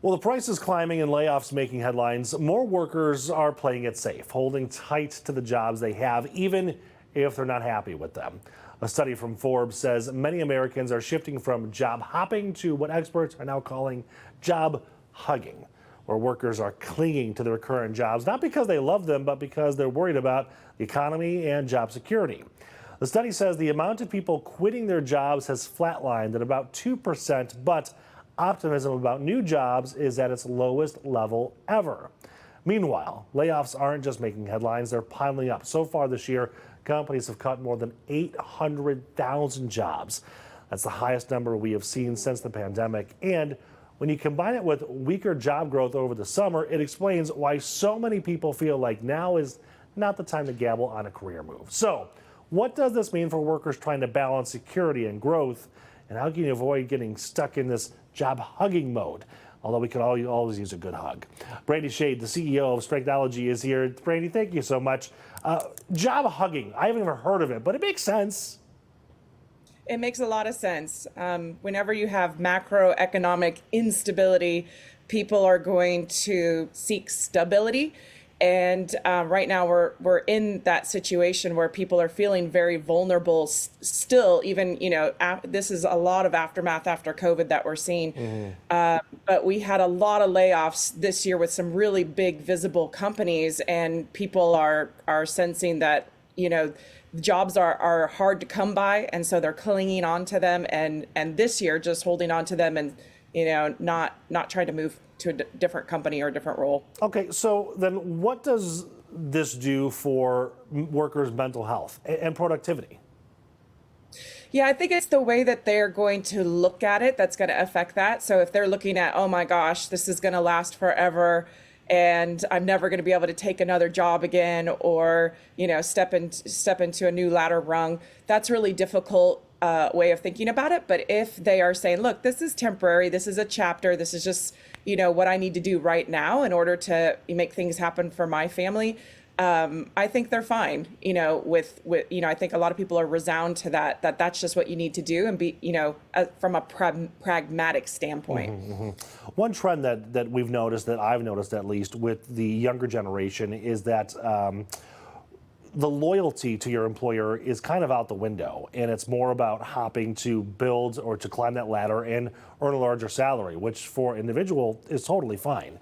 Well, the price is climbing and layoffs making headlines. More workers are playing it safe, holding tight to the jobs they have, even if they're not happy with them. A study from Forbes says many Americans are shifting from job hopping to what experts are now calling job hugging, where workers are clinging to their current jobs, not because they love them, but because they're worried about the economy and job security. The study says the amount of people quitting their jobs has flatlined at about 2%, but optimism about new jobs is at its lowest level ever. Meanwhile, layoffs aren't just making headlines, they're piling up. So far this year, companies have cut more than 800,000 jobs. That's the highest number we have seen since the pandemic. And when you combine it with weaker job growth over the summer, it explains why so many people feel like now is not the time to gamble on a career move. So, what does this mean for workers trying to balance security and growth? And how can you avoid getting stuck in this job hugging mode? Although we could always use a good hug. Brandy Shade, the CEO of Strengthology, is here. Brandy, thank you so much. Job hugging, I haven't ever heard of it, but it makes sense. It makes a lot of sense. Whenever you have macroeconomic instability, people are going to seek stability. And right now we're in that situation where people are feeling very vulnerable still, even, this is a lot of aftermath after COVID that we're seeing. But we had a lot of layoffs this year with some really big visible companies, and people are sensing that, jobs are hard to come by. And so they're clinging on to them. And this year, just holding on to them and, not trying to move to a different company or a different role. Okay, so then what does this do for workers' mental health and productivity? Yeah, I think it's the way that they're going to look at it that's going to affect that. So if they're looking at, oh my gosh, this is going to last forever and I'm never going to be able to take another job again, or, step into a new ladder rung, that's really difficult way of thinking about it. But if they are saying, look, this is temporary, this is a chapter, this is just, what I need to do right now in order to make things happen for my family, I think they're fine, with I think a lot of people are resound to that's just what you need to do and be, from a pragmatic standpoint. One trend that we've noticed, that I've noticed at least with the younger generation, is that the loyalty to your employer is kind of out the window, and it's more about hopping to build or to climb that ladder and earn a larger salary, which for an individual is totally fine.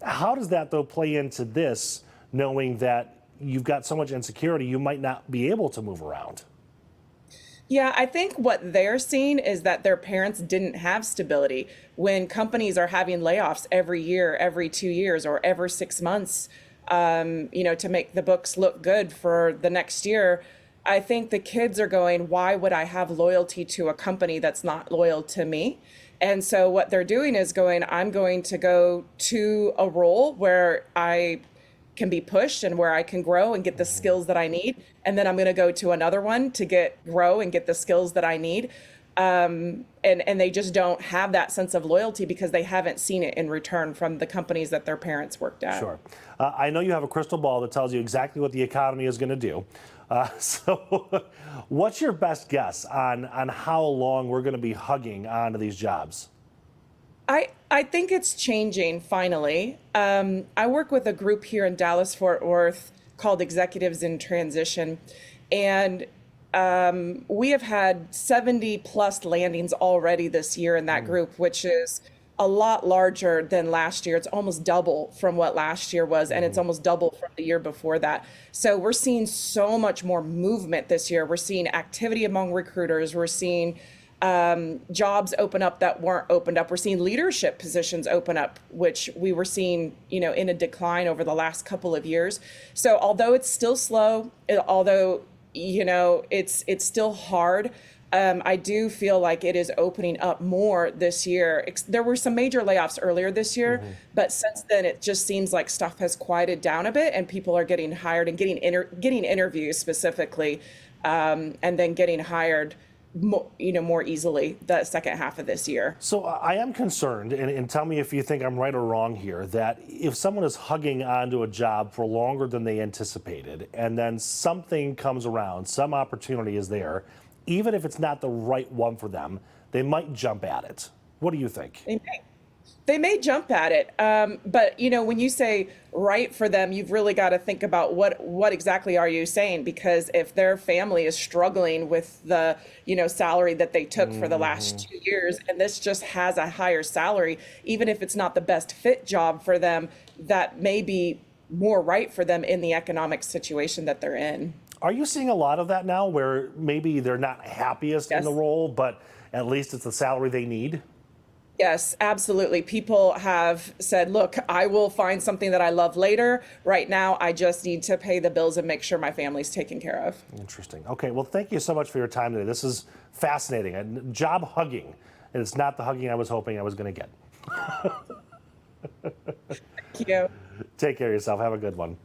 How does that, though, play into this, knowing that you've got so much insecurity, you might not be able to move around? Yeah, I think what they're seeing is that their parents didn't have stability. When companies are having layoffs every year, every 2 years, or every 6 months, to make the books look good for the next year, I think the kids are going, why would I have loyalty to a company that's not loyal to me? And so what they're doing is going, I'm going to go to a role where I can be pushed and where I can grow and get the skills that I need. And then I'm going to go to another one to grow and get the skills that I need. And they just don't have that sense of loyalty because they haven't seen it in return from the companies that their parents worked at. Sure. I know you have a crystal ball that tells you exactly what the economy is going to do. So what's your best guess on how long we're going to be hugging onto these jobs? I think it's changing finally. I work with a group here in Dallas, Fort Worth called Executives in Transition. And we have had 70 plus landings already this year in that group, which is a lot larger than last year. It's almost double from what last year was, and it's almost double from the year before that. So we're seeing so much more movement this year. We're seeing activity among recruiters. We're seeing jobs open up that weren't opened up. We're seeing leadership positions open up, which we were seeing, in a decline over the last couple of years. So although it's still slow, although it's still hard. I do feel like it is opening up more this year. There were some major layoffs earlier this year, but since then it just seems like stuff has quieted down a bit, and people are getting hired and getting interviews specifically, and then getting hired more easily the second half of this year. So I am concerned, and tell me if you think I'm right or wrong here, that if someone is hugging onto a job for longer than they anticipated, and then something comes around, some opportunity is there, even if it's not the right one for them, they might jump at it. What do you think? They may. They may jump at it, but when you say right for them, you've really got to think about what exactly are you saying? Because if their family is struggling with the salary that they took for the last 2 years, and this just has a higher salary, even if it's not the best fit job for them, that may be more right for them in the economic situation that they're in. Are you seeing a lot of that now, where maybe they're not happiest in the Yes. role, but at least it's the salary they need? Yes, absolutely. People have said, look, I will find something that I love later. Right now, I just need to pay the bills and make sure my family's taken care of. Interesting. Okay, well, thank you so much for your time today. This is fascinating. Job hugging, and it's not the hugging I was hoping I was going to get. Thank you. Take care of yourself. Have a good one.